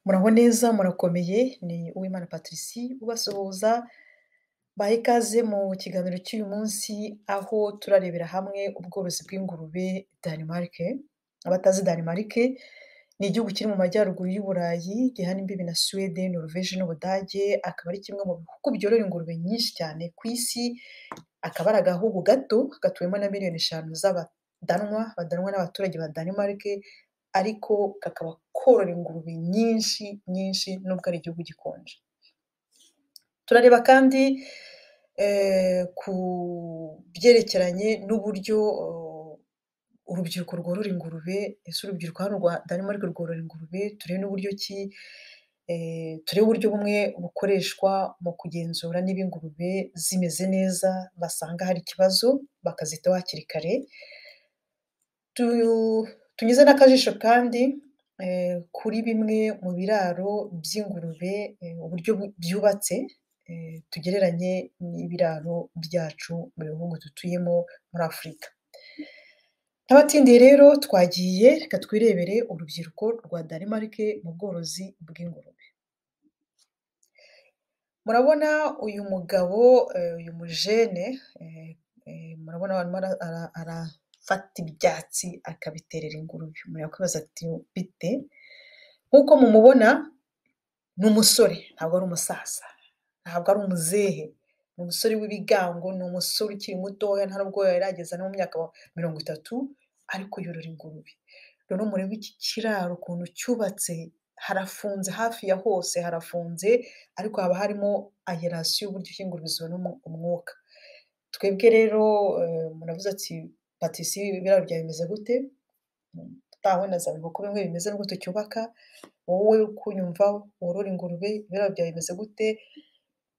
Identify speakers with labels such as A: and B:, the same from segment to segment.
A: Muraho neza, murakomeye, ni Uwimana Patricie ubasuhuza, baha ikaze mu kiganiro cy'uyu munsi, aho turarebera hamwe ubworozi bw'ingurube Denmark. Abatazi Denmark, ni igihugu kiri mu majyaruguru y'u Burayi, gihana imbibi na Suède, Norvège n'Ubudage, akaba ari kimwe mu bihugu byorora ingurube nyinshi cyane ku isi, akaba ari agahugu gato gatuwemo na miliyoni 5 z'Abadanwa, badanwa n'abaturage ba Denmark, ariko kakaba korora ingurube nyinshi nyinshi nubwo ari igihugu gikonje. Turareba kandi ku byerekeranye n'uburyo urubyiruko rworora ingurube, ese urubyiruko hano rwa Denmark rworora ingurube, turebe n'uburyo ki turebe uburyo bumwe bukoreshwa mu kugenzura niba ingurube zimeze neza, basanga hari ikibazo bakazitaho hakiri kare. Tunyuze n'akajisho kandi kuri bimwe mu biraro by'ingurube, uburyo byubatse, tugereranye n'ibiraro byacu mu bihugu dutuyemo muri Afurika. Ntabatindiye rero twagiye, reka twirebere urubyiruko rwa Denmark mu bworozi bw'ingurube. Murabona uyu mugabo, uyu mujene, murabona arimo arafata ibyatsi akabiterera ingurube. Umuntu yakwibaza ati bite? Nk'uko mumubona ni umusore, ntabwo ari umusaza, ntabwo ari umuzehe, ni umusore w'ibigango, ni umusore ukiri mutoya, nta nubwo yari yageza no mu myaka 30, ariko yorora ingurube. Rero murebe iki kiraro ukuntu cyubatse, harafunze, hafi ya hose harafunze, ariko haba harimo aerasiyo, uburyo ki ingurube zibona umwuka. Twebwe rero muravuze ati Patricie, ibiraro byawe bimeze gute? Wenda za inkoko bimwe bimeze n'uko tucyubaka, wowe kunyumva worora ingurube, ibiraro byawe bimeze gute?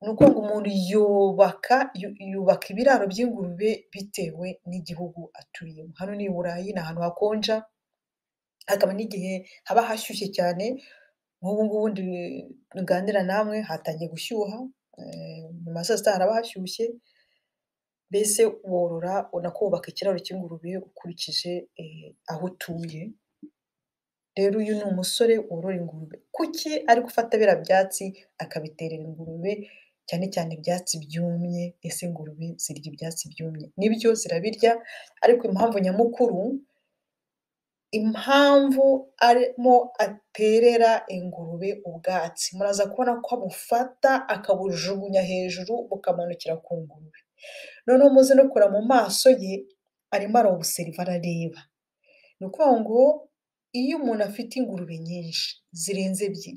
A: Ni ukuvuga ngo umuntu yubaka ibiraro by'ingurube bitewe n'igihugu atuyemo. Hano ni i Burayi, ni ahantu hakonja, hakaba n'igihe haba hashyushye cyane. Nk'ubu ngubu nganira namwe hatangiye gushyuha, mu ma saa sita haraba hashyushye. Mbese worora unakubaka ikiraro cy'ingurube ukurikije aho utuye. Rero uyu ni umusore worora ingurube. Kuki ari gufata biriya byatsi akabiterera ingurube, cyane cyane ibyatsi byumye? Ese ingurube zirya ibyatsi byumye? Nibyo zirabirya, ariko impamvu nyamukuru, impamvu arimo aterera ingurube ubwatsi, muraza kubona ko abufata akabujugunya hejuru bukamanukira ku ngurube. Noneho muze no kureba mu maso ye, arimo arabuseriva, arareba. Ni ukuvuga ngo iyo umuntu afite ingurube nyinshi zirenze 2,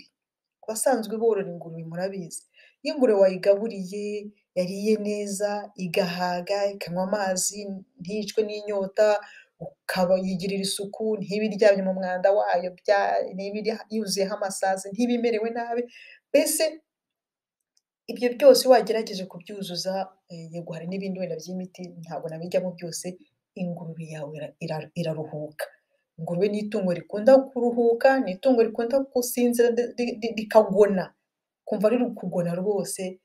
A: ku basanzwe borora ingurube murabizi, iyo ingurube wayigaburiye, yariye neza, igahaga, ikanywa amazi, ntiyicwe n'inyota, ukayigirira isuku, ntibe iryamye mu mwanda wayo, ntibe yuzuyeho amasazi, ntibe imerewe nabi, mbese ibyo byose wagerageje kubyuzuza, yego hari n'ibindi wenda by'imiti ntabwo nabijyamo byose, ingurube yawe iraruhuka. Ingurube ni itungo rikunda kuruhuka, ni itungo rikunda gusinzira rikagona, kumva riri kugona rwose.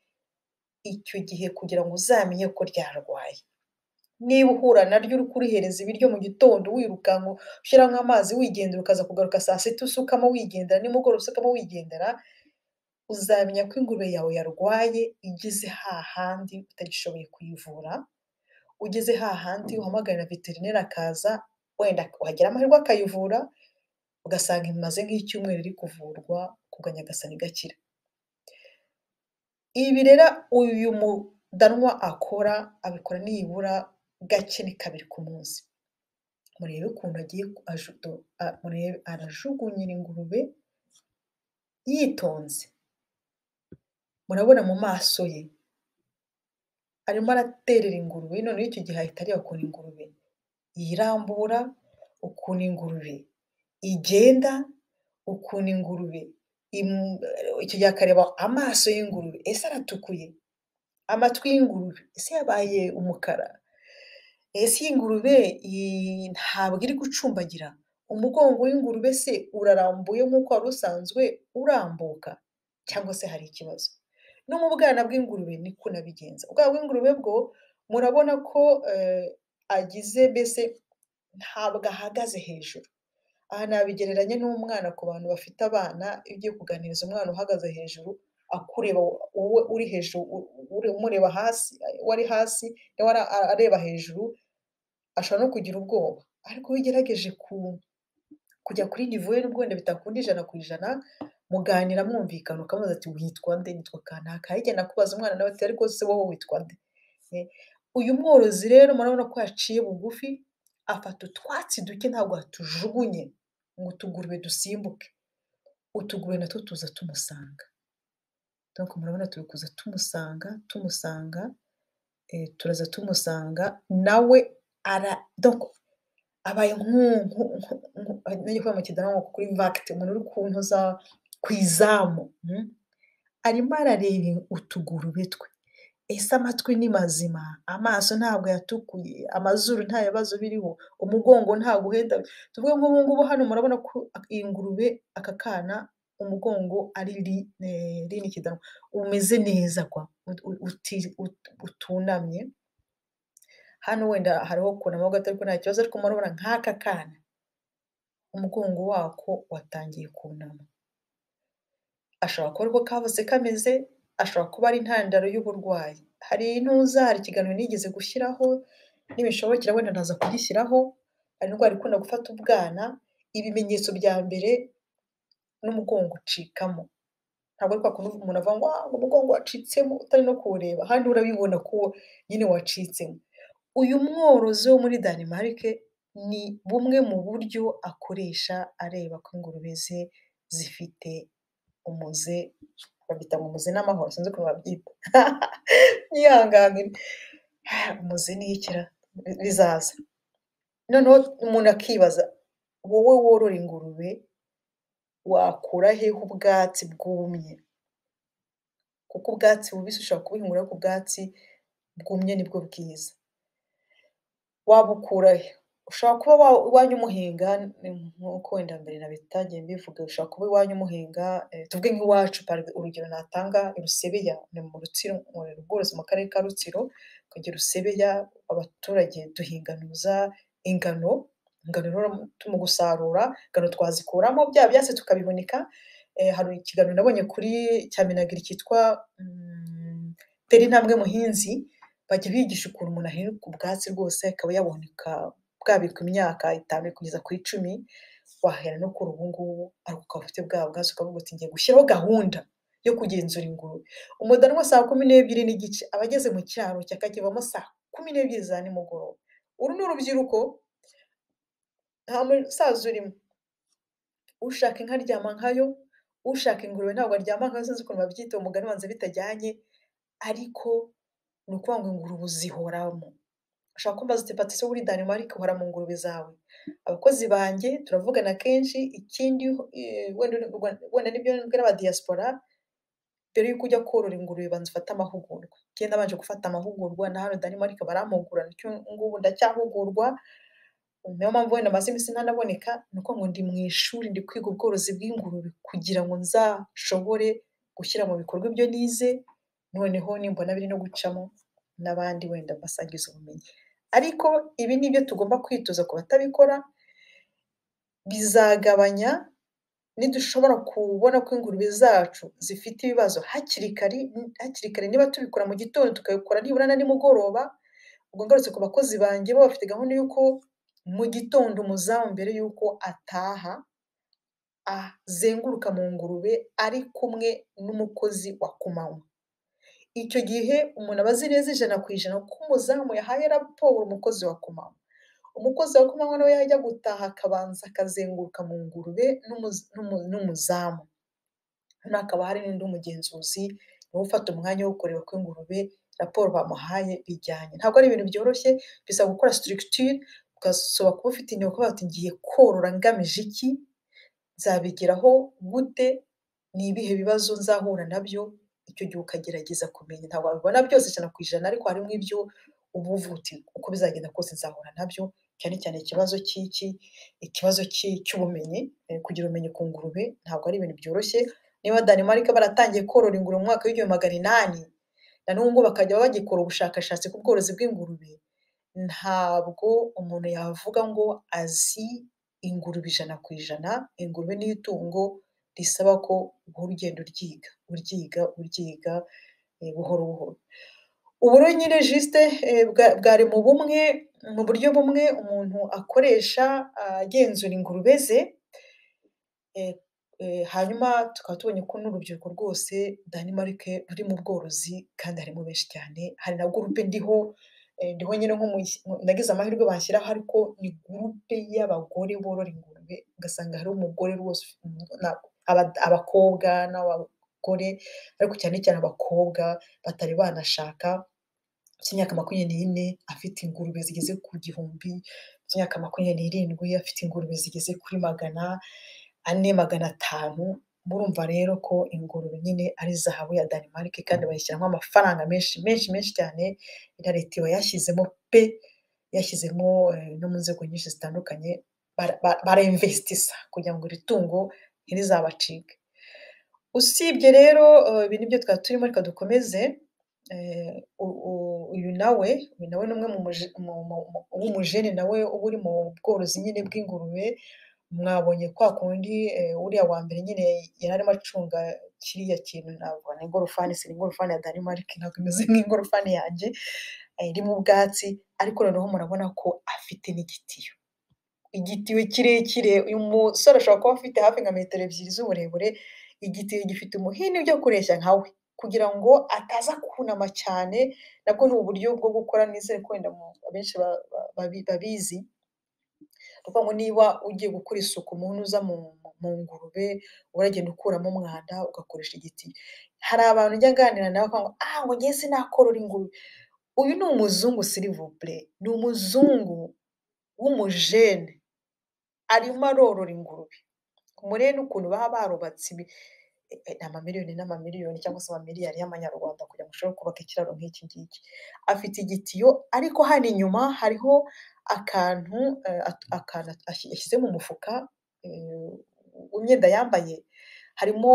A: Icyo gihe kugira ngo uzamenye ko ryarwaye, niba uhura naryo uri kurihereza ibiryo mu gitondo wirukanka ushyiramo amazi wigendera, ukaza kugaruka saa sita usukamo wigendera, nimugoroba usukamo wigendera, uzamenya ko ingurube yawe yarwaye, igeze hahandi utagishoboye kuyivura, ugeze hahandi uhamagarira veterineri akaza, wenda wagira amahirwe akayivura, ugasanga imaze nk'icyumweru iri kuvurwa, kugwa nyagasani igakira. Ibi rero uyu mudanwa akora, abikora nibura gake ni 2 ku munsi. Murebe ukuntu agiye arajugunyira ingurube yitonze. Murabona mu maso ye arimo araterera ingurube, noneho icyo gihe ahita areba ukuntu ingurube yirambura, ukuntu ingurube igenda, ukuntu ingurube icyo gihe akareba amaso y'ingurube, ese aratukuye? Amatwi y'ingurube ese yabaye umukara? Ese iyi ngurube ntabwo iri gucumbagira? Umugongo w'ingurube se urarambuye nk'uko wari usanzwe urambuka, cyangwa se hari ikibazo? No mu bwana bw'ingurube niko nabigenza. Ubwana bw'ingurube bwo murabona ko agize, mbese ntabwo ahagaze hejuru, aha nabigereranya n'umwana ku bantu bafite abana, iyo ugiye kuganiriza umwana uhagaze hejuru akureba wowe uri hejuru umureba hasi, we ari hasi nawe areba hejuru, ashobora no kugira ubwoba. Ariko iyo ugerageje kujya kuri niveau ye nubwo wenda bitakunda ijana ku ijana, muganira mwumvikana ukamubaza ati witwa nde? Nitwa kanaka. Hari igihe nakubaza umwana nawe ati ariko se wowe witwa nde? Uyu mworozi rero murabona ko yaciye bugufi, afata utwatsi duke ntabwo atujugunye ngo utugurube dusimbuke. Utugurube natwo tuza tumusanga. Donc murabona turi kuza tumusanga, turaza tumusanga nawe donc abaye nanjye kuvuga mu kidamu kuri vacte, umuntu uri kuntuza kw'izamu, arimo arareba utugurube twe. Ese amatwi ni mazima, amaso ntabwo yatukuye, amazuru nta bibazo biriho, umugongo ntabwo uhenda. Tuvuge nk'ubu ngubu hano murabona ko iyi ngurube aka kana umugongo ari rini kidamu, umeze neza kwa utunamye. Hano wenda hariho kunama gato ariko nta kibazo, ariko murabona nk'aka kana umugongo wako watangiye kunama. Ashobora kuba ariko kahoze kameze, ashobora kuba ari intandaro y'uburwayi. Hari ikiganiro nigeze gushyiraho, nibishobokera wenda ndaza kugishyiraho, hari indwara ikunda gufata ubwana, ibimenyetso bya mbere n'umugongo ucikamo. Ntabwo ari kwa kundi umuntu avuga ngo umugongo wacitsemo utari no kuwureba, ahandi urabibona ko nyine wacitsemo. Uyu mworozi wo muri Denmark ni bumwe mu buryo akoresha areba ko ingurube ze zifite umuze, babyita ngo umuze n'amahoro, sinzi ukuntu babyita. Nyihanganire. Umuze ni iki ra? Bizaza. Noneho umuntu akibaza, wowe worora ingurube wakura hehe ubwatsi bwumye? Kuko ubwatsi bubisi ushobora kubihingura ariko ubwatsi bwumye nibwo bwiza. Wabukura he? Ushobora kuba iwanyu muhinga nk'uko wenda mbere nabitagiye mbivuga, ushobora kuba iwanyu muhinga, tuvuge nk'iwacu urugero natanga i Rusebeya, ni mu Rutsiro, nkorera ubworozi mu karere ka Rutsiro, ukagira Rusebeya, abaturage duhinganuza ingano rero mu gusarura, ingano twazikuramo bya byatsi tukabihunika. Hari ikiganiro nabonye kuri cya Minagri cyitwa Tera intambwe muhinzi, bajya bigisha ukuntu umuntu ahinga ubwatsi rwose akaba yabuhunika, bwabikwa imyaka 5 kugeza kuri 10, wahera no kuri ubu ngubu, ariko ukaba ufite bwa bwatsi ukavuga uti ngiye gushyiraho gahunda yo kugenzura ingurube. Umudaranwa saa 12:15 aba ageze mu cyaro cye, akakivamo saa 12 za nimugoroba. Uru ni urubyiruko, nta musaza urimo. Ushaka inka aryama nkayo, ushaka ingurube ntabwo aryama nkayo, sinzi ukuntu babyita, umugani ubanza bitajyanye, ariko ni ukuvuga ngo ingurube uzihoramo. Ushobora kumbaza uti Patricia uri Denmark uhora mu ngurube zawe? Abakozi banjye turavugana kenshi, ikindi wenda nibyo mbwira aba diaspora, mbere yuko ujya korora ingurube banza ufate amahugurwa. Njye nabanje gufata amahugurwa na hano Denmark barampugura, ngubu ndacyahugurwa. Niyo mpamvu wenda maze iminsi ntanaboneka, ni uko ngo ndi mu ishuri ndi kwiga ubworozi bw'ingurube kugira ngo nzashobore gushyira mu bikorwa ibyo nize, noneho nimbona biri no gucamo n'abandi wenda basangiza ubumenyi. Ariko ibi ni byo tugomba kwitoza ku batabikora, bizagabanya nidushobora kubona ko ingurube zacu zifite ibibazo hakiri kare, niba tubikora mu gitondo tukabikora nibura na nimugoroba. Ubwo ngarutse ku bakozi banjye, bo bafite gahunda y'uko mu gitondo umuzamu mbere y'uko ataha azenguruka mu ngurube ari kumwe n'umukozi wa kumanywa. Icyo gihe umuntu aba azi neza 100% ko umuzamu yahaye raporo umukozi wa kumanywa. Umukozi wa kumanywa nawe yajya gutaha akabanza akazenguruka mu ngurube n'umuzamu. Hano hakaba hari n'undi mugenzuzi niwe ufata umwanya wo kureba ko ingurube raporo bamuhaye bijyanye. Ntabwo ari ibintu byoroshye, bisaba gukora structure, ugasaba kuba ufite intego ukavuga ati ngiye korora ngamije iki, nzabigeraho gute, ni ibihe bibazo nzahura nabyo. Icyo gihe ukagerageza kumenya, ntabwo wabibona byose 100%, ariko harimo ibyo uba uvuga uti uko bizagenda kose nzahura nabyo, cyane cyane ikibazo cy'ubumenyi. Kugira ubumenyi ku ngurube ntabwo ari ibintu byoroshye. Niba Denmark baratangiye korora ingurube mu mwaka w'1800, na n'ubu ngubu bakajya bagikora ubushakashatsi ku bworozi bw'ingurube, ntabwo umuntu yavuga ngo azi ingurube 100%. Ingurube niyo itungo risaba ko uhora ugenda uryiga buhoro buhoro. Ubu rero nyine juste bwari mu buryo bumwe umuntu akoresha agenzura ingurube ze, eh, hanyuma tukaba tubonye ko n'urubyiruko rwose Danemark ruri mu bworozi kandi harimo benshi cyane, hari na groupe ndiho nyine nagize amahirwe banshyiraho ariko ni groupe y'abagore borora ingurube, ugasanga hariho umugore rwose abakobwa n'abagore ariko cyane cyane abakobwa batari banashaka, cy'imyaka 24 afite ingurube zigeze ku 1000, cy'imyaka 27 afite ingurube zigeze kuri 400, 500. Murumva rero ko ingurube nyine ari zahabu ya Danemark kandi bayishyiramo amafaranga menshi, menshi, menshi cyane, na leta iba yashyizemo pe, yashyizemo no mu nzego nyinshi zitandukanye, barainvestisa kugira ngo iri tungo ntirizabacike. Usibye rero ibi nibyo twari turimo, reka dukomeze. Uyu nawe ni umwe w'umujene nawe uba uri mu bworozi nyine bw'ingurube, mwabonye kwa kundi uriya wa mbere nyine yari arimo acunga kiriya kintu, navuga ni ingorofani, si ingorofani ya Danemark, ntabwo imeze nk'ingorofani yanjye, irimo ubwatsi, ariko noneho murabona ko afite n'igitiyo. Igitiyo kirekire, uyu musore ashobora kuba afite hafi nka metero 2 z'uburebure, igitiyo gifite umuhini ujya kureshya nka we, kugira ngo ataza kunama cyane, nabwo ni uburyo bwo gukora, nizere ko wenda abenshi babizi. Ni ukuvuga ngo niba ugiye gukora isuku umuntu uza mu ngurube, uragenda ukuramo umwanda ugakoresha igitiyo. Hari abantu njya nganira nabo bakavuga ngo njye sinakorora ingurube. Uyu ni umuzungu s'il vous plaît, ni umuzungu w'umujene arimo arorora ingurube. Murebe n'ukuntu baba barubatse amamiliyoni n'amamiliyoni cyangwa se amamiliyari y'amanyarwanda kugira ngo ushobore kubaka ikiraro nk'iki ngiki. Afite igitiyo ariko hano inyuma hariho akantu yashyize mu mufuka w'imyenda yambaye, harimo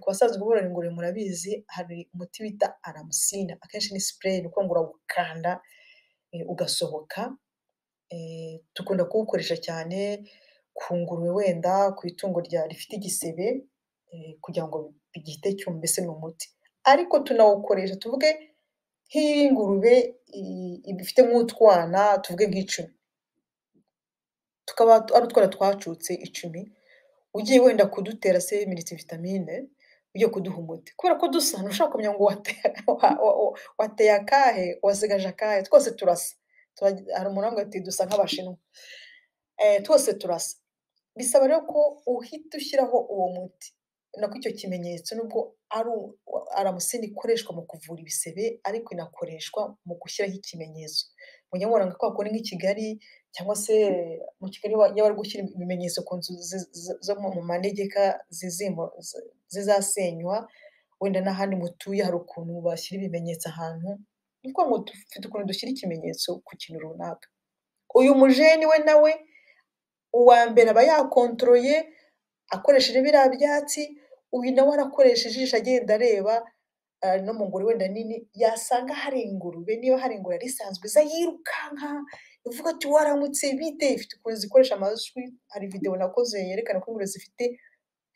A: ku basanzwe borora ingurube murabizi, hari umuti bita aramusine, akenshi ni spray, ni ukuvuga ngo urawukanda ugasohoka. Dukunda kuwukoresha cyane ku ngurube, wenda ku itungo rifite igisebe, kugira ngo gihite cyuma, mbese ni umuti. Ariko tunawukoresha tuvuge nk'iyi ngurube ifite nk'utwana tuvuge nk'10, tukaba ari utwana twacutse 10, ugiye wenda kudutera se multivitamine, ugiye kuduha umuti, kubera ko dusa ntushobora kumenya ngo wateye akahe wasigaje akahe, twose turasa. Hari umuntu wambwiye ati dusa nk'Abashinwa, twose turasa. Bisaba rero ko uhita ushyiraho uwo muti, nako icyo kimenyetso, nubwo aramusine ikoreshwa mu kuvura ibisebe, ariko inakoreshwa mu gushyiraho ikimenyetso. Mujya mubona nka kwa kundi nk'i Kigali cyangwa se mu Kigali iyo bari gushyira ibimenyetso ku nzu zo mu manegeka zizasenywa, wenda n'ahandi mutuye hari ukuntu bashyira ibimenyetso ahantu, ni ukuvuga ngo dufite ukuntu dushyira ikimenyetso ku kintu runaka. Uyu mujene we nawe uwa mbere aba yakontoroye akoresheje biriya byatsi, uyu nawe arakoresha ijisho agenda areba no mu ngurube wenda nini, yasanga hari ingurube, niba hari ingurube yari isanzwe iza yirukanka ivuga ati waramutse bite, ifite ukuntu zikoresha amajwi. Hari video nakoze yerekana ko ingurube zifite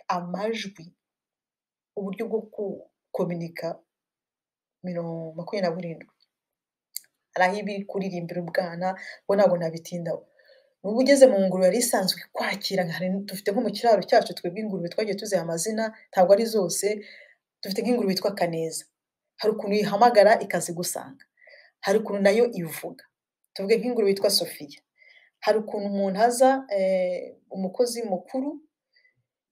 A: amajwi, uburyo bwo gukominika 27. Hari aho iba iri kuririmbira ubwana, bo ntabwo nabitindaho. Uba ugeze mu ngurube yari isanzwe kwakira, dufite nko mu kiraro cyacu twebwe ingurube twagiye tuziha amazina, ntabwo ari zose. Dufite nk'ingurube yitwa Kaneza, hari ukuntu uyihamagara ikaza igusanga, hari ukuntu nayo ivuga. Tuvuge nk'ingurube yitwa Sofiya, hari ukuntu umuntu aza, umukozi mukuru,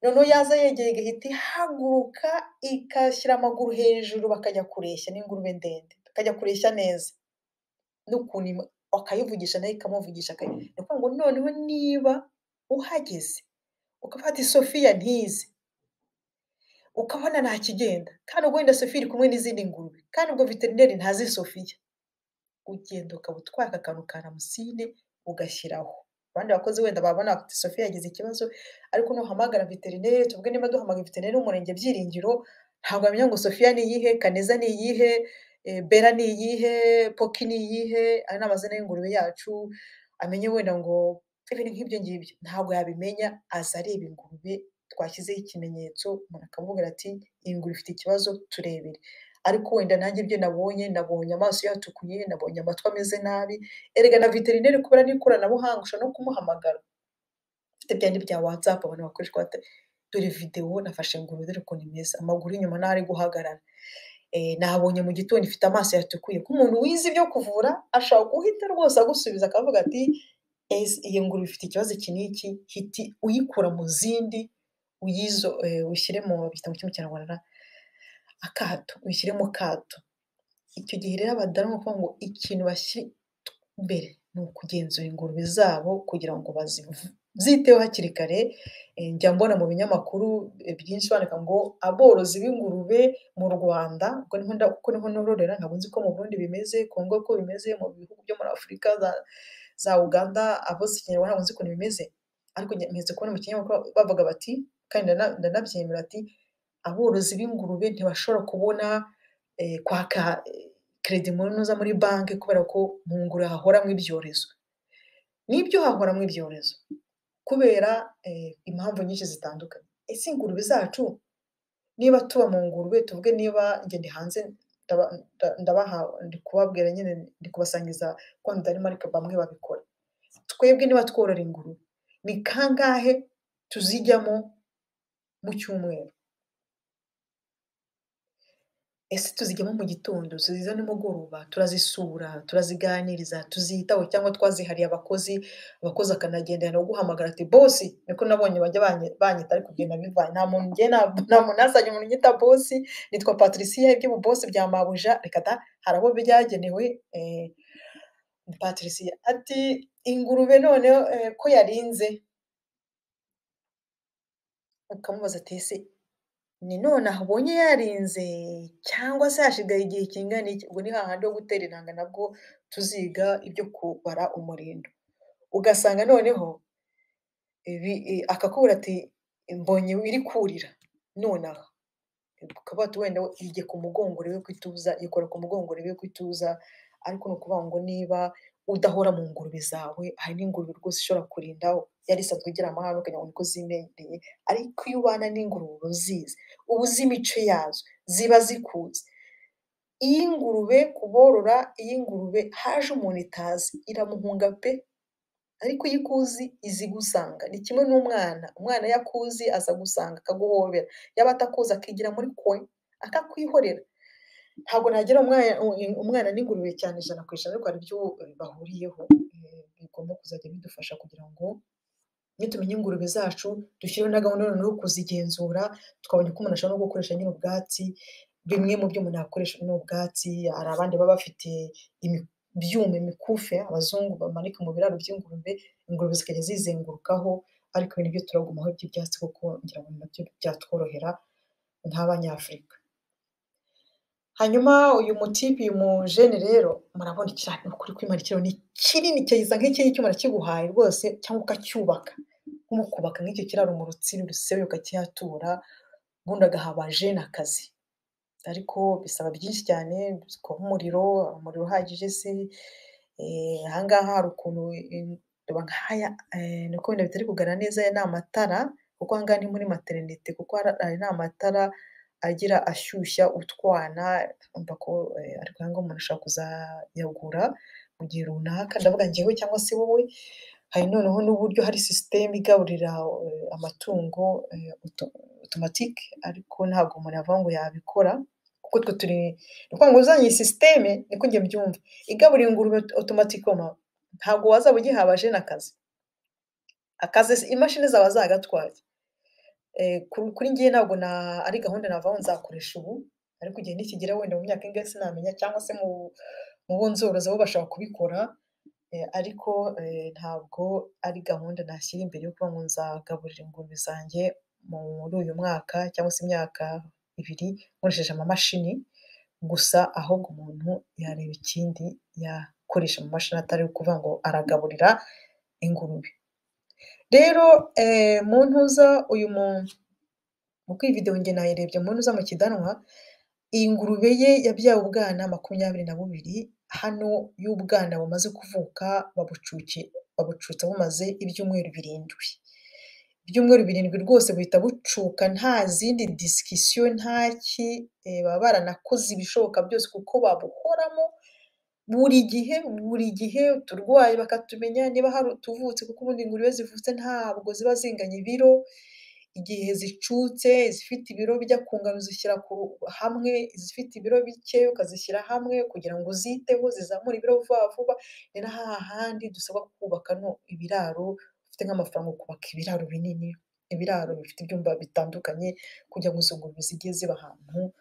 A: noneho yaza yegeye igahita ihaguruka igashyira amaguru hejuru bakajya kureshya, n'ingurube ndende bakajya kureshya neza, n'ukuntu akayivugisha nayo ikamuvugisha. Ni ukuvuga ngo noneho niba uhageze ukafata Sofiya ntize, ukabona nta kigenda, kandi ubwo wenda Sofiya iri kumwe n'izindi ngurube, kandi ubwo veterineri ntazi Sofiya, ugenda ukaba utwaye aka kantu ka aramusine ugashyiraho. Abandi bakozi wenda babona bati Sofiya yagize ikibazo, ariko nuhamagara veterineri, tuvuge niba duhamagaye veterineri w'umurenge Byiringiro, ntabwo amenya ngo Sofiya ni iyihe, Kaneza ni iyihe, Bera ni iyihe, Poki ni iyihe, ayo ni amazina y'ingurube yacu. Amenye wenda ngo ibintu nk'ibyo ngibyo. Ntabwo yabimenya, aza areba ingurube twashyizeho ikimenyetso, umuntu akamubwira ati iyi ngurube ifite ikibazo turebere. Ariko wenda nanjye ibyo nabonye amaso yatukuye, nabonye amatwi ameze nabi, erega na veterineri kubera n'ikoranabuhanga ushobora no kumuhamagara. Ufite bya bindi bya WhatsApp abantu bakoresha dore videwo nafashe ingurube dore ukuntu imeze, amaguru y'inyuma naho ari guhagarara. Nabonye mu gitondo ifite amaso yatukuye. Nk'umuntu wize ibyo kuvura ashobora guhita rwose agusubiza akavuga ati iyi ngurube ifite ikibazo iki n'iki, hita uyikura mu zindi uyishyire mu babyita mu kinyarwanda akato, uyishyire mu kato. Icyo gihe rero abadamu ni ukuvuga ngo ikintu bashyira imbere ni ukugenzura ingurube zabo kugira ngo baziteho hakiri kare. Njya mbona mu binyamakuru byinshi bandika ngo aborozi b'ingurube mu Rwanda, kuko niho nororera, ntabwo nzi ko mu Burundi bimeze, Congo uko bimeze, mu bihugu byo muri Afurika za Uganda, avuze ikinyarwanda ntabwo nzi ukuntu bimeze, ariko mperutse kubona mu kinyamakuru bavuga bati kandi ndanabyemera ati aborozi b'ingurube ntibashobora kubona kwaka keredi muri banki kubera ko mu ngurube hahoramo ibyorezo. Nibyo hahoramo ibyorezo kubera impamvu nyinshi zitandukanye. Ese ingurube zacu niba tuba mu ngurube, tuvuge niba njye ndi hanze ndi kubabwira nyine ndi kubasangiza ko hano Denmark bamwe babikora. Twebwe niba tworora ingurube ni kangahe tuzijyamo mu cyumweru? Ese tuzijyamo mu gitondo, tuziza nimugoroba, turazisura, turaziganiriza, tuzitaho cyangwa twazihariye abakozi akanagenda guhamagara ati bosi, niko nabonye bajya banyita ariko kugenda bivanye. Nta muntu nazanye umuntu unyita bosi, nitwa Patricia, iby'ubu bosi bya mabuja reka da, hari abo byagenewe. Patricia ati ingurube noneho ko yarinze, ukamubaza ati ese ni nonaha ubonye yarinze cyangwa se hashigaye igihe kingana iki? Ubwo ni hahandi ho gutera intanga nabwo tuziga ibyo kubara umurindo. Ugasanga noneho akakubwira ati mbonye iri kurira nonaha, ukavuga ati wenda ijye ku mugongo urebe ko ituza, ikora ku mugongo urebe ko ituza. Ariko ni ukuvuga ngo niba udahora mu ngurube zawe, hari n'ingurube rwose ishobora kurinda yari isanzwe igira amahane ukagira ngo niko zimereye, ariko iyo ubana n'ingurube uba uzizi, uba uzi imico yazo, ziba zikuzi. Iyo ingurube kuborora, iyo ingurube haje umuntu itazi iramuhunga pe, ariko iyo ikuzi izi gusanga. Ni kimwe n'umwana, umwana iyo akuzi aza gusanga akaguhobera, yaba atakuzi akigira muri kwe akakwihorera. Ntabwo nagira umwana n'ingurube cyane 100%, ariko hari ibyo bahuriyeho bigomba kuzajya bidufasha kugira ngo nitumenya ingurube zacu dushyireho na gahunda noneho yo kuzigenzura, tukabona ko umuntu ashobora no gukoresha nyine ubwatsi. Bimwe mu byo umuntu yakoresha ni ubwatsi. Hari abandi baba bafite ibyuma, imikufe abazungu bamanika mu biraro by'ingurube, ingurube zikajya zizengurukaho, ariko ibintu byo turagumaho iby'ibyatsi kuko ngira ngo nabyo byatworohera nk'Abanyafurika. Hanyuma uyu mujene rero murabona ikiraro, ni ukuri kw'Imana ikiraro ni kinini kigeza nk'iki cyuma kiguhaye rwose, cyangwa ukacyubaka nko kubaka nk'icyo kiraro mu Rutsiro Rusebe ukakihatura, ubundi agaha abajene akazi. Ariko bisaba byinshi cyane, bisaba umuriro uhagije se. Aha ngaha hari ukuntu nk'aya nuko wenda bitari kugaragara neza, aya ni amatara kuko aha ngaha ni muri materinete, kuko hari n'amatara agira ashyushya utwana, urumva ko ariko aha ngaha umuntu ashobora kuzayagura mu gihe runaka, ndavuga njyewe cyangwa se wowe. Hari noneho n'uburyo hari sisiteme igaburira amatungo otomatike, ariko ntabwo umuntu yavuga ngo yabikora kuko twe ni ukuvuga ngo uzanye iyi sisiteme, niko njye mbyumva, igaburira ingurube otomatikoma, ntabwo wazaba ugiha abajene akazi imashini zaba zagatwaye. Kuri njye ntabwo ari gahunda navuga ngo nzakoresha ubu, ariko igihe nikigera wenda mu myaka ingahe sinamenya, cyangwa se mu bo nzoroza bo bashobora kubikora, ariko ntabwo ari gahunda nashyira imbere yo kuvuga ngo nzagaburira ingurube zanjye muri uyu mwaka cyangwa se imyaka 2 nkoresheje amamashini gusa, ahubwo umuntu yareba ikindi yakoresha amamashini atari ukuvuga ngo aragaburira ingurube. Rero uko iyi video njye nayirebye mu kidanwa, iyi ngurube ye yabyaye ubwana 22, hano y'ubwana bumaze kuvuka babucutsa bumaze ibyumweru 7. Ibyumweru 7 rwose buhita bucuka nta zindi discussion nta ki, baba baranakoze ibishoboka byose kuko babuhoramo buri gihe uturwaye bakatumenya, niba hari utuvutse kuko ubundi ingurube iyo zivutse ntabwo ziba zinganya ibiro, igihe zicutse izifite ibiro bijya ku ngano uzishyira hamwe, izifite ibiro bike ukazishyira hamwe kugira ngo uziteho zizamure ibiro vuba vuba, ni na hahandi dusabwa kubaka ibiraro, ufite nk'amafaranga ukubaka ibiraro binini, ibiraro bifite ibyumba bitandukanye kugira ngo izo ngurube zijye ziba ahantu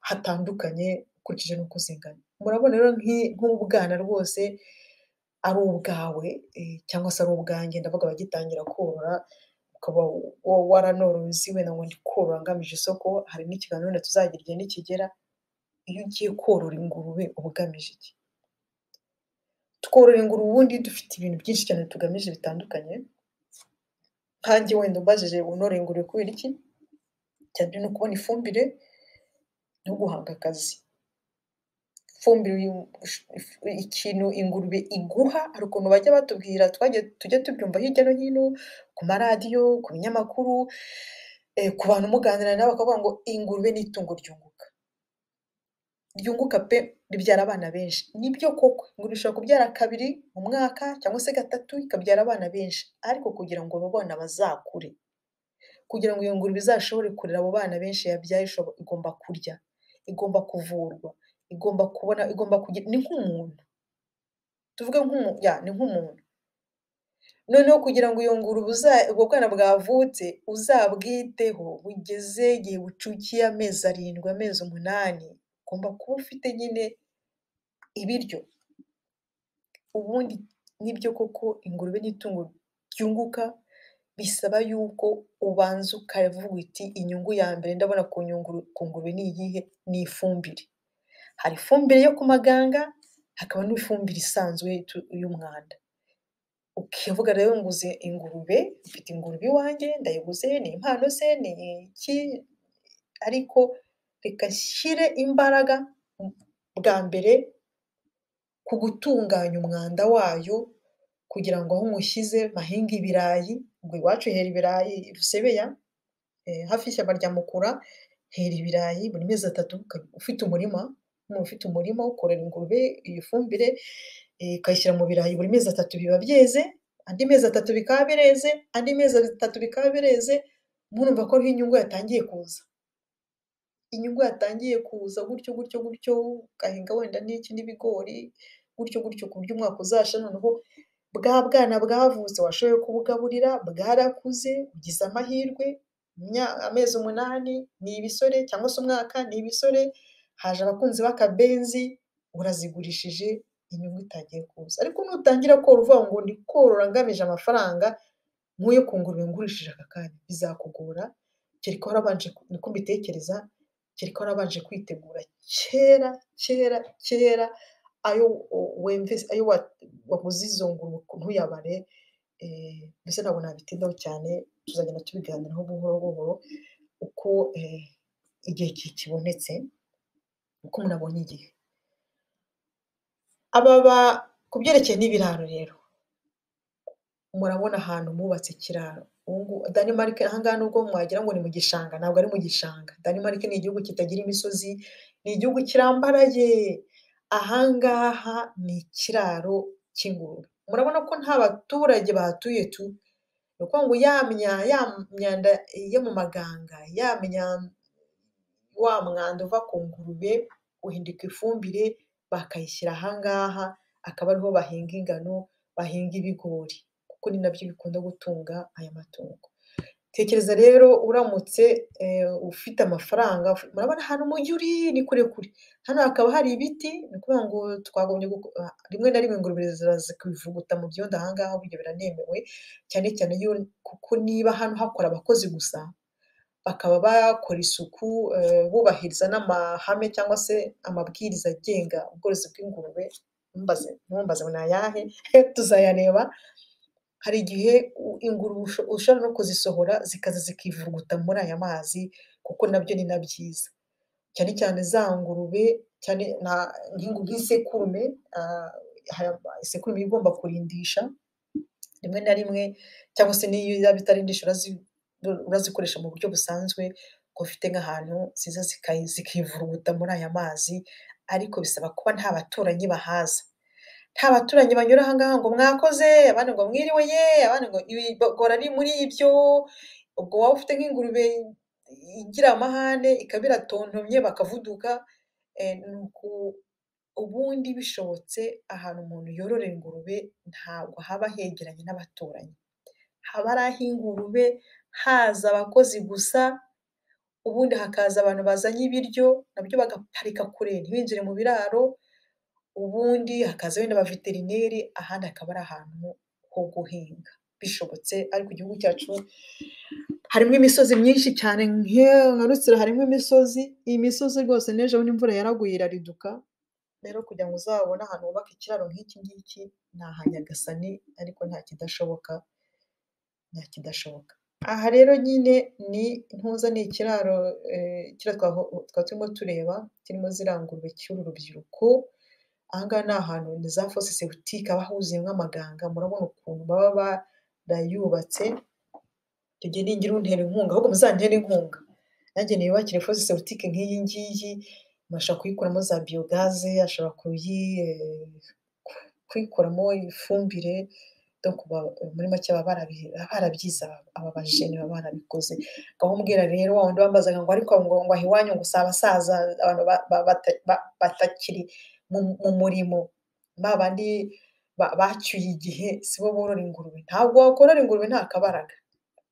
A: hatandukanye ukurikije n'uko zingana. Murabona rero nk'ubwana rwose ari ubwawe cyangwa se ari ubwanjye ndavuga abagitangira korora, ukaba waranoroye uzi wenda ngo ndi korora ngamije isoko, hari n'ikiganiro wenda tuzagira igihe nikigera, iyo ugiye korora ingurube uba ugamije iki? Tworora ingurube ubundi dufite ibintu byinshi cyane tugamije bitandukanye, nkanjye wenda umbajije unorora ingurube kubera iki? Icya mbere ni ukubona ifumbire no guhanga akazi. Ifumbire ikintu ingurube iguha hari ukuntu bajya batubwira tujya tubyumva hirya no hino ku maradiyo, ku binyamakuru, ku bantu muganira nabo bakavuga ngo ingurube ni itungo ryunguka. Ryunguka pe ribyara abana benshi. Nibyo koko ingurube ishobora kubyara 2 mu mwaka cyangwa se 3 ikabyara abana benshi, ariko kugira ngo abo bana bazakure, kugira ngo iyo ngurube izashobore kurera abo bana benshi yabyaye igomba kurya, igomba kuvurwa, igomba kugira ni nk'umuntu. Tuvuge ni nk'umuntu. Noneho kugira ngo iyo ngurube ubwo bwana bwavutse uzabwiteho bugeze igihe bucukiye amezi 7, amezi 8, ugomba kuba ufite nyine ibiryo. Ubundi nibyo koko ingurube ni itungo ryunguka, bisaba yuko ubanza ukavuga uti inyungu ya mbere ndabona ku ngurube ni iyihe? Ni ifumbire. Hari ifumbire yo ku maganga, hakaba n'ifumbire isanzwe y'umwanda. Ukavuga rero nguze ingurube, mfite ingurube iwanjye ndayiguze, ni impano se ni iki? Ariko reka nshyire imbaraga bwa mbere ku gutunganya umwanda wayo kugira ngo aho nywushyize mpahinge ibirayi, ubwo iwacu hera ibirayi Rusebeya, hafi y'ishyamba rya Mukura hera ibirayi buri mezi 3, ufite umurima, ufite umurima ukorera ingurube iyo fumbire, ukayishyira mu birayi buri mezi 3 biba byeze, andi mezi 3 bikaba bireze, andi mezi 3 bikaba bireze, murumva ko ariho inyungu yatangiye kuza. Inyungu yatangiye kuza gutyo, ugahinga wenda n'ibigori, gutyo ku buryo umwaka uzashira noneho bwa bwana bwavutse washoboye kubugaburira, bwarakuze, ugize amahirwe, amezi 8 ni ibisore cyangwa se umwaka ni ibisore, haje abakunzi b'akabenzi, urazigurishije, inyungu itangiye kuza. Ariko nutangira korora uvuga ngo ndi korora ngamije amafaranga, nk'uyo ku ngurube ngurishije aka kanya, bizakugora, kereka warabanje, niko mbitekereza, kereka warabanje kwitegura kera, ayo waguze izo ngurube ntuyabare, mbese ntabwo nabitindaho cyane, tuzagenda tubiganiraho buhoro buhoro uko igihe kibonetse, uko umuntu abonye igihe. Ku byerekeye n'ibiraro rero, murabona ahantu bubatse ikiraro, Denmark aha ngaha nubwo mwagira ngo ni mu gishanga, ntabwo ari mu gishanga. Denmark ni igihugu kitagira imisozi, ni igihugu kirambaraye. Aha ngaha ni ikiraro cy'ingurube. Murabona ko nta baturage bahatuye ni ukuvuga ngo ya myanda yo mu maganga, wa mwanda uva ku ngurube uhinduka ifumbire, bakayishyira aha ngaha, akaba ariho bahinga ingano, bahinga ibigori, kuko ni nabyo bikunda gutunga aya matungo. Tekereza rero uramutse ufite amafaranga, murabona ahantu umujyi uri ni kure, hano hakaba hari ibiti, ni ukuvuga ngo twagombye rimwe na rimwe ingurube ziraza kubivuguta mu byondo aha ngaha, burya biranemewe, cyane kuko niba hano hakora abakozi gusa, bakaba bakora isuku, bubahiriza n'amahame cyangwa se amabwiriza agenga ubworozi bw'ingurube, ntumbaze ngo ni ayahe, tuzayareba. Hari igihe ingurube ushobora no kuzisohora zikaza zikivuguta muri aya mazi, kuko nabyo ni na byiza, cyane za ngurube, nk'isekurume, isekurume igomba kurindisha rimwe na rimwe cyangwa se n'iyo yaba itari indishyi urazikoresha mu buryo busanzwe, ngo ufite nk'ahantu ziza zikivuruguta muri aya mazi, ariko bisaba kuba nta baturanyi bahaza. Nta baturanyi banyura aha ngaha ngo mwakoze, abandi ngo mwiriwe ye, abandi ngo ibi bahora ari muri ibyo, ubwo waba ufite nk'ingurube igira amahane ikaba iratontomye bakavuduka, nuko ubundi bishobotse ahantu umuntu yororera ingurube ntabwo haba hegeranye n'abaturanyi, haba ari ah'ingurube, haza abakozi gusa, ubundi hakaza abantu bazanye ibiryo nabyo bagaparika kure ntibinjire mu biraro, ubundi hakaza wenda abaveterineri, ahandi akaba ari ahantu ho guhinga bishobotse, ariko igihugu cyacu harimo imisozi myinshi cyane nka Rutsiro harimo imisozi, iyi misozi rwose n'ejo bundi imvura yaraguye irariduka, rero kugira ngo uzabone ahantu wubaka ikiraro nk'iki ngiki ni aha Nyagasani, ariko nta kidashoboka, nta kidashoboka. Aha rero nyine ni ikiraro kiriya twari turimo tureba kirimo ziriya ngurube cy'uru rubyiruko, aha ngaha ni ahantu ni za fosse septique haba huzuyemo amaganga, murabona ukuntu baba barayubatse, icyo gihe ningira untera inkunga, ahubwo muzantere inkunga, nanjye niyubakire fosse septique nk'iyi ngiyi, ashobora kuyikoramo za biyogaze, ashobora kuyikoramo ifumbire, donc muri make baba barabyize aba bajene baba barabikoze, ngaho umbwira rero wa wundi wambazaga ngo ariko ngo aho iwanyu ngo si abasaza abantu batakiri mu murimo, ba bandi bacyuye igihe si bo borora ingurube, ntabwo wakorora ingurube nta kabaraga,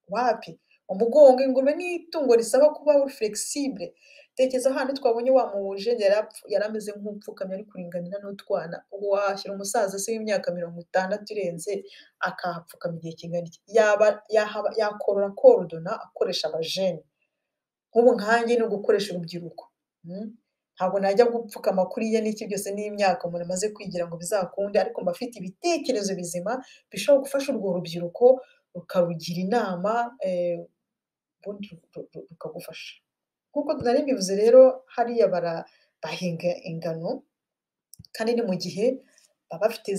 A: wapi! Umugongo, ingurube ni itungo risaba kuba uri flexible, tekereza hahandi twabonye wa mujene yari ameze nk'upfukamye ari kuringanira n'utwana, ubwo wahashyira umusaza se w'imyaka 60 irenze akahapfukama igihe kingana iki? Yakorora korodona akoresha abajene, nk'ubu nkanjye ni ugukoresha urubyiruko, ntabwo najya gupfukama kuriya n'iki byose n'imyaka umuntu amaze kwigira ngo bizakunde, ariko mba mfite ibitekerezo bizima bishobora gufasha urwo rubyiruko, rukarugira inama, ubundi rukagufasha. Nk'uko nari mbivuze rero hariya bahinga ingano, kandi ni mu gihe baba bafite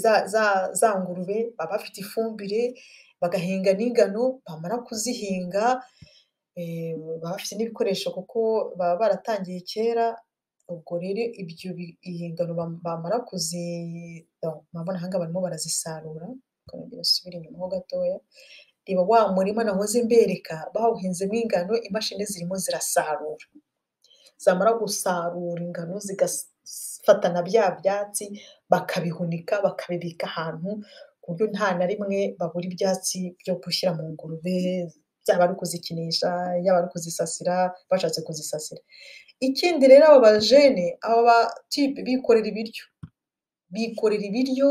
A: za ngurube, baba bafite ifumbire, bagahinga n'ingano, bamara kuzihinga baba bafite n'ibikoresho kuko baba baratangiye kera, ubwo rero iyi ngano bamara murabona aha ngaha barimo barazisarura, nongera nsubire inyuma ho gatoya, reba wa murima nahoze mbereka bawuhinzemo ingano, imashini zirimo zirasarura, zamara gusarura ingano zigafata na bya byatsi bakabihunika, bakabibika ahantu ku buryo nta na rimwe babura ibyatsi byo gushyira mu ngurube, byaba ari ukuzikinisha, yaba ari ukuzisasira, bashatse kuzisasira. Ikindi rero aba bajene, aba batipe bikorera ibiryo,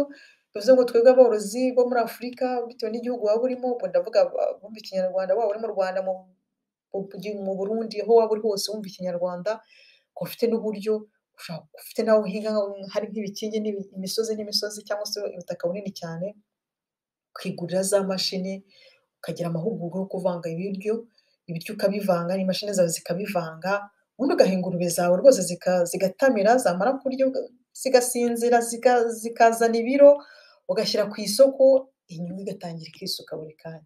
A: bivuze ngo twebwe aborozi bo muri Afurika bitewe n'igihugu waba urimo, ubwo ndavuga abumva ikinyarwanda, waba uri mu Rwanda, mu Burundi, aho waba uri hose wumva ikinyarwanda, ukaba ufite n'uburyo, ufite n'aho uhinga hari nk'ibikingi imisozi n'imisozi cyangwa se ubutaka bunini cyane, ukigurira za mashini, ukagira amahugurwa yo kuvanga ibiryo ukabivanga n'imashini zawe zikabivanga, ubundi ugaha ingurube zawe rwose zigatamira, zamara kurya zigasinzira, zikazana ibiro, ugashyira ku isoko, inyungu igatangira ikisuka buri kanya,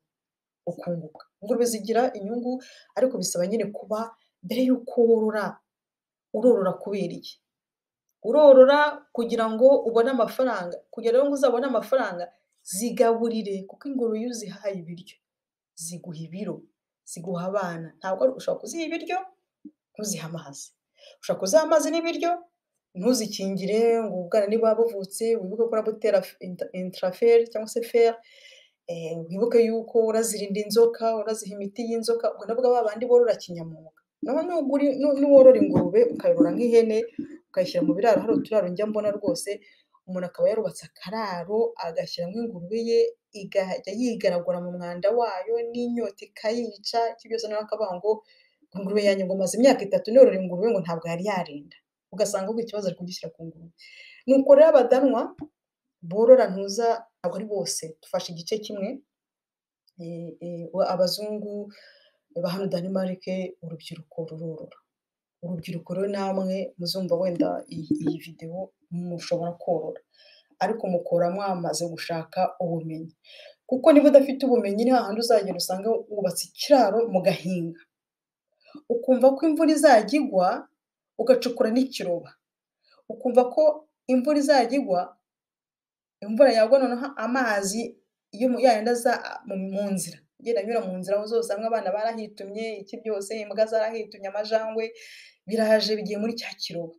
A: ukunguka. Ingurube zigira inyungu, ariko bisaba nyine kuba mbere y'uko urorora kubera iki? Urorora kugira ngo ubone amafaranga, kugira rero ngo uzabone amafaranga, zigaburire, kuko ingurube iyo uzihaye ibiryo, ziguha ibiro, ziguha abana, ntabwo ushobora kuziha ibiryo ntuzihe amazi, ushobora kuziha amazi n'ibiryo, ntuzikingire ngo ubwana niba buvutse wibuke ko urabutera intraferi cyangwa se feri, wibuke yuko urazirinda inzoka, uraziha imiti y'inzoka, ubwo ndavuga ba bandi borora kinyamwuga. Nuworora ingurube ukayorora nk'ihene, ukayishyira mu biraro, hari uturaro njya mbona rwose, umuntu akaba yarubatse akararo agashyiramo ingurube ye, igahita yigaragura mu mwanda wayo n'inyota ikayica, iki byose nawe akavuga ngo ingurube yanjye ngo maze imyaka 3 norora ingurube ngo ntabwo yari yarinda, ugasanga ahubwo ikibazo ari kugishyira ku ngurube. Nuko rero abadanwa borora ntabwo ari bose, dufashe igice kimwe, abazungu ba hano Denmark urubyiruko rurorora, urubyiruko rero namwe muzumva wenda iyi video mushobora korora, ariko mukora mwamaze gushaka ubumenyi. kuko niba udafite ubumenyi ni hahandi uzagenda usanga wubatse ikiraro mugahinga, ukumva ko imvura izajya igwa ugacukura n'ikiroba, ukumva ko imvura izajya igwa, imvura yagwa noneho amazi yayandi aza mu nzira, agenda anyura mu nzira aho zose, hamwe abana barahitumye, iki byose, imbwa zarahitumye, amajangwe, biraje bigiye muri cya kiroba.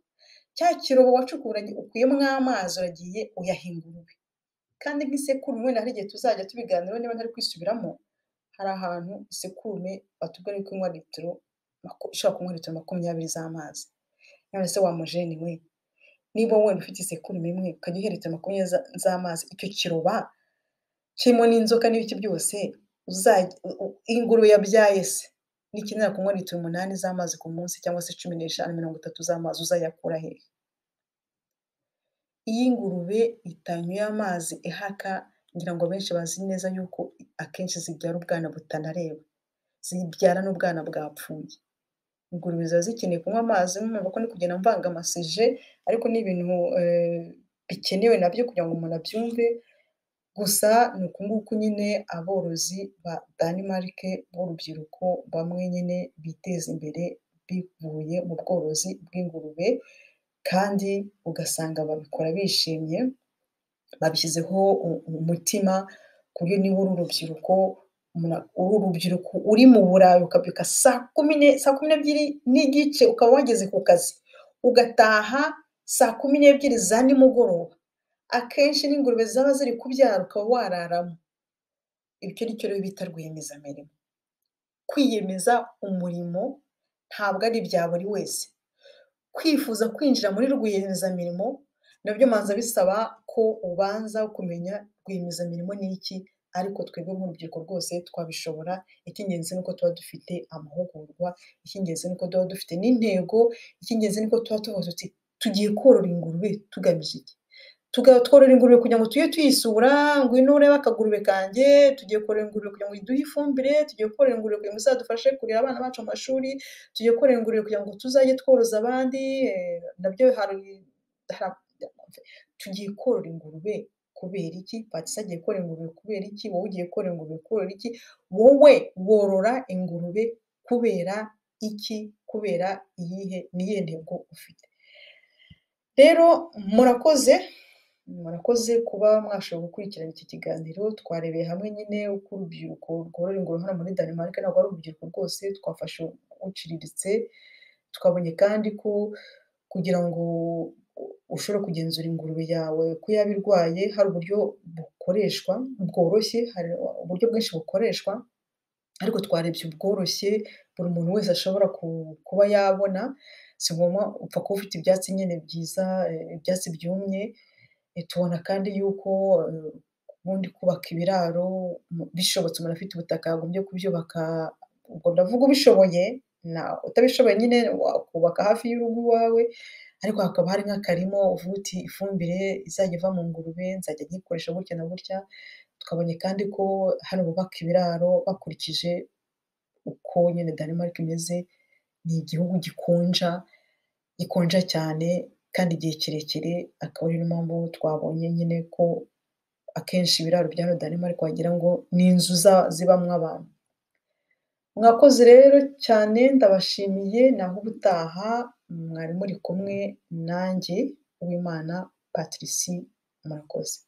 A: Cya kirobo wacukuranye ukuyemo amazi uragiye uyaha ingurube. Kandi nk'isekurume wenda hari igihe tuzajya tubiganiraho niba ntari kwisubiramo, hari ahantu isekurume batubwira yuko inywa litiro ishobora kunywa litiro 20 z'amazi. None se wa mujeni we, niba wenda ufite isekurume imwe ukajya uha litiro 20 z'amazi, icyo kiroba kirimo n'inzoka n'ibiki byose, ingurube yabyaye se nikenera kunywa litiro 8 z'amazi ku munsi cyangwa se 15, 30 z'amazi uzayakura hehe? Iyo ingurube itanyoye amazi ihaka, ngira ngo benshi bazi neza yuko akenshi zibyara ubwana butanareba, zibyara n'ubwana bwapfuye. Ingurube ziba zikeneye kunywa amazi, murumva ko ndi kugenda mvanga amasije, ariko ni ibintu bikenewe nabyo kugira ngo umuntu abyumve, gusa ni uku nguku nyine aborozi ba Denmark b'urubyiruko bamwe nyine biteza imbere bivuye mu bworozi bw'ingurube, kandi ugasanga babikora bishimye, babishyizeho umutima ku buryo niba uri urubyiruko uri mu Burayi ukabyuka saa 12:30 ukaba wageze ku kazi, ugataha saa 12 za nimugoroba, akenshi n'ingurube zaba ziri kubyara ukaba wararamo. Ibyo ni cyo rero bita rwiyemezamirimo. Kwiyemeza umurimo ntabwo ari ibya buri wese. Kwifuza kwinjira muri rwiyemezamirimo nabyo manza bisaba ko ubanza kumenya rwiyemezamirimo ni iki, ariko twebwe nk'urubyiruko rwose twabishobora. Icy'ingenzi ni uko tuba dufite amahugurwa, icy'ingenzi ni uko tuba dufite n'intego, icy'ingenzi ni uko tuba tuvuga tuti tugiye korora ingurube tugamije iki? Tworora ingurube kugira ngo tujye tuyisura, ngwino urebe akagurube kanjye, tugiye korora ingurube kugira ngo iduhe ifumbire, tugiye korora ingurube kugira ngo izadufashe kurera abana bacu mu mashuri, tugiye korora ingurube kugira ngo tuzajye tworoza abandi, nabyo tugiye korora ingurube kubera iki? Patisa agiye korora ingurube kubera iki? Wowe ugiye korora ingurube kubera iki? Wowe worora ingurube kubera iki? Kubera niyihe ntego ufite? Rero murakoze kuba mwashoboye gukurikirana iki kiganiro. Twarebeye hamwe nyine uko urubyiruko rworora ingurube hano muri Denmark, ntabwo ari urubyiruko rwose, twafashe uciriritse. Twabonye kandi ko kugira ngo ushobore kugenzura ingurube yawe ko yaba irwaye, hari uburyo bukoreshwa bworoshye, hari uburyo bwinshi bukoreshwa, ariko twarebye ubworoshye buri muntu wese ashobora kuba yabona. Si ngombwa upfa kuba ufite ibyatsi nyine byiza, ibyatsi byumye. Tubona kandi yuko ubundi kubaka ibiraro bishobotse, umuntu afite ubutaka yagombye kubyubaka. Ubwo ndavuga ubishoboye, utabishoboye nyine wakubaka hafi y'urugo iwawe, ariko hakaba hari nk'akarimo uvuga uti ifumbire izajya iva mu ngurube nzajya nyikoresha gutya na gutya. Twabonye kandi ko hano bubaka ibiraro bakurikije uko nyine Denmark imeze. Ni igihugu gikonja cyane kandi igihe kirekire, akaba ari niyo mpamvu twabonye nyine ko akenshi ibiraro bya hano Denmark wagira ngo ni inzu zibamwo abantu. Mwakoze rero cyane, ndabashimiye. Naho ubutaha, mwari muri kumwe nanjye Uwimana Patricie. Murakoze.